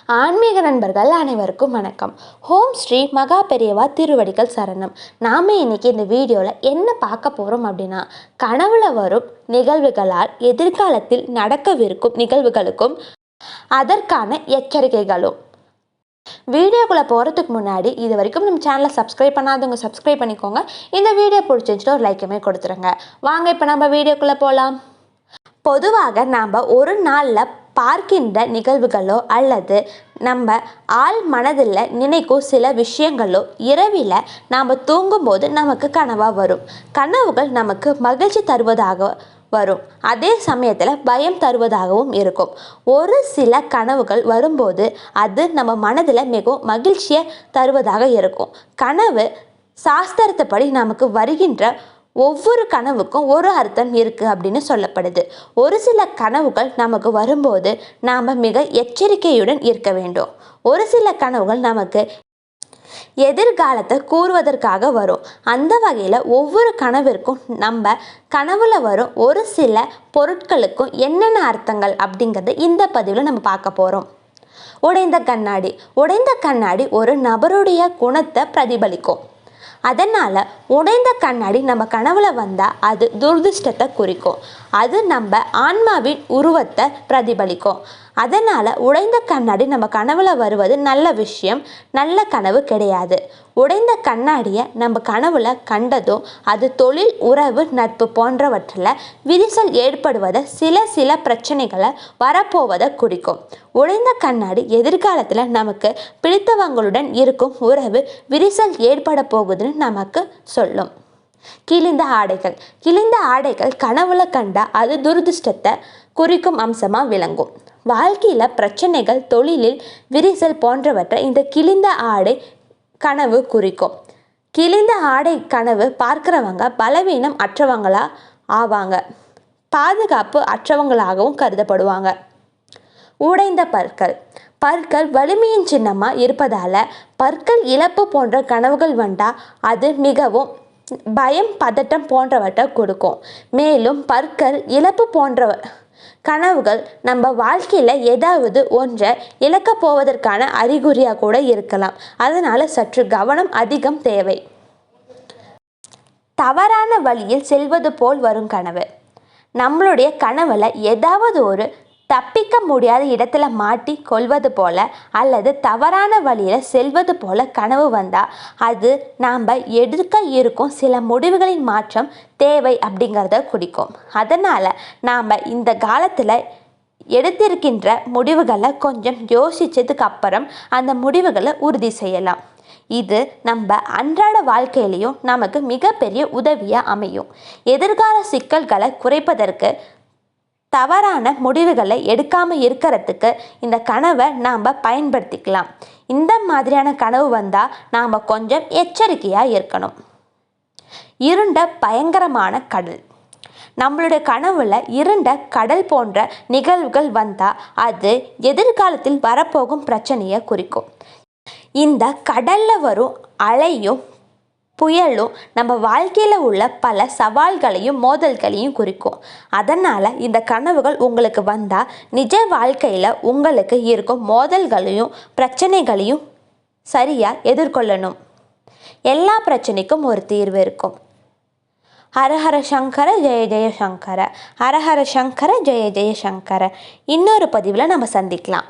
ஆன்மீக நண்பர்கள் அனைவருக்கும் வணக்கம். ஓம் ஸ்ரீ மகா பெரியவா திருவடிகள் சரணம். நாம் இன்னைக்கு இந்த வீடியோவில் என்ன பார்க்க போகிறோம் அப்படின்னா, கனவுல வரும் நிகழ்வுகளால் எதிர்காலத்தில் நடக்கவிருக்கும் நிகழ்வுகளுக்கும் அதற்கான எச்சரிக்கைகளும். வீடியோக்குள்ளே போகிறதுக்கு முன்னாடி இது வரைக்கும் நம்ம சேனலை சப்ஸ்கிரைப் பண்ணாதவங்க சப்ஸ்கிரைப் பண்ணிக்கோங்க. இந்த வீடியோ பிடிச்சிருந்துச்சுன்னா ஒரு லைக்குமே கொடுத்துருங்க. வாங்க இப்போ நம்ம வீடியோக்குள்ளே போகலாம். பொதுவாக நாம் ஒரு நாளில் பார்க்கின்ற நிகழ்வுகளோ அல்லது நம்ம ஆள் மனதில் நினைக்கும் சில விஷயங்களோ இரவில் நாம் தூங்கும்போது நமக்கு கனவாக வரும். கனவுகள் நமக்கு மகிழ்ச்சி தருவதாக வரும், அதே சமயத்தில் பயம் தருவதாகவும் இருக்கும். ஒரு சில கனவுகள் வரும்போது அது நம்ம மனதில் மிகவும் மகிழ்ச்சியை தருவதாக இருக்கும். கனவு சாஸ்திரத்தைப்படி நமக்கு வருகின்ற ஒவ்வொரு கனவுக்கும் ஒரு அர்த்தம் இருக்குது அப்படின்னு சொல்லப்படுது. ஒரு சில கனவுகள் நமக்கு வரும்போது நாம் மிக எச்சரிக்கையுடன் இருக்க வேண்டும். ஒரு சில கனவுகள் நமக்கு எதிர்காலத்தை கூறுவதற்காக வரும். அந்த வகையில் ஒவ்வொரு கனவிற்கும் நம்ம கனவுல வரும் ஒரு சில பொருட்களுக்கும் என்னென்ன அர்த்தங்கள் அப்படிங்கிறது இந்த பதிவில் நம்ம பார்க்க போகிறோம். உடைந்த கண்ணாடி ஒரு நபருடைய குணத்தை பிரதிபலிக்கும். அதனால் உடைந்த கண்ணாடி நம்ம கனவுல வந்தால் அது துரதிர்ஷ்டத்தை குறிக்கும். அது நம்ம ஆன்மாவின் உருவத்தை பிரதிபலிக்கும். அதனால் உடைந்த கண்ணாடி நம்ம கனவுல வருவது நல்ல விஷயம், நல்ல கனவு கிடையாது. உடைந்த கண்ணாடியை நம்ம கனவுல கண்டதும் அது தொழில், உறவு, நட்பு போன்றவற்றில் விரிசல் ஏற்படுவதை சில பிரச்சனைகளை வரப்போவதை குறிக்கும். உடைந்த கண்ணாடி எதிர்காலத்தில் நமக்கு பிடித்தவங்களுடன் இருக்கும் உறவு விரிசல் ஏற்பட போகுதுன்னு நமக்கு சொல்லும். கிழிந்த ஆடைகள் கனவுல கண்டா அது துரதிர்ஷ்டத்தை குறிக்கும் அம்சமாக விளங்கும். வாழ்க்கையில் பிரச்சனைகள், தொழிலில் விரிசல் போன்றவற்றை இந்த கிழிந்த ஆடை கனவு குறிக்கும். கிழிந்த ஆடை கனவு பார்க்குறவங்க பலவீனம் அற்றவங்களா ஆவாங்க, பாதுகாப்பு அற்றவங்களாகவும் கருதப்படுவாங்க. உடைந்த பற்கள் வலிமையின் சின்னமாக இருப்பதால் பற்கள் இழப்பு போன்ற கனவுகள் வந்தால் அது மிகவும் பயம், பதட்டம் போன்றவற்றை கொடுக்கும். மேலும் பற்கள் இழப்பு போன்ற கனவுகள் நம்ம வாழ்க்கையில் ஏதாவது ஒன்றை இழக்கப் போவதற்கான அறிகுறியாக கூட இருக்கலாம். அதனால் சற்று கவனம் அதிகம் தேவை. தவறான வழியில் செல்வது போல் வரும் கனவு. நம்மளுடைய கனவுல ஏதாவது ஒரு தப்பிக்க முடியாத இடத்துல மாட்டி கொள்வது போல அல்லது தவறான வழியில் செல்வது போல கனவு வந்தால் அது நாம் எடுக்க இருக்கும் சில முடிவுகளின் மாற்றம் தேவை அப்படிங்கிறத குறிக்கும். அதனால் நாம் இந்த காலத்தில் எடுத்திருக்கின்ற முடிவுகளை கொஞ்சம் யோசித்ததுக்கு அப்புறம் அந்த முடிவுகளை உறுதி செய்யலாம். இது நம்ம அன்றாட வாழ்க்கையிலையும் நமக்கு மிகப்பெரிய உதவியாக அமையும். எதிர்கால சிக்கல்களை குறைப்பதற்கு தவறான முடிவுகளை எடுக்காமல் இருக்கிறதுக்கு இந்த கனவை நாம் பயன்படுத்திக்கலாம். இந்த மாதிரியான கனவு வந்தால் நாம் கொஞ்சம் எச்சரிக்கையாக இருக்கணும். இருண்ட பயங்கரமான கடல். நம்மளுடைய கனவுல இருண்ட கடல் போன்ற நிகழ்வுகள் வந்தால் அது எதிர்காலத்தில் வரப்போகும் பிரச்சனையை குறிக்கும். இந்த கடலில் வரும் அலையும் புயலும் நம்ம வாழ்க்கையில் உள்ள பல சவால்களையும் மோதல்களையும் குறிக்கும். அதனால் இந்த கனவுகள் உங்களுக்கு வந்தால் நிஜ வாழ்க்கையில் உங்களுக்கு இருக்கும் மோதல்களையும் பிரச்சனைகளையும் சரியாக எதிர்கொள்ளணும். எல்லா பிரச்சனைக்கும் ஒரு தீர்வு இருக்கும். ஹரஹர சங்கர ஜெய ஜெய சங்கர, ஹரஹர சங்கர ஜெய ஜெய சங்கர. இன்னொரு பதிவில் நம்ம சந்திக்கலாம்.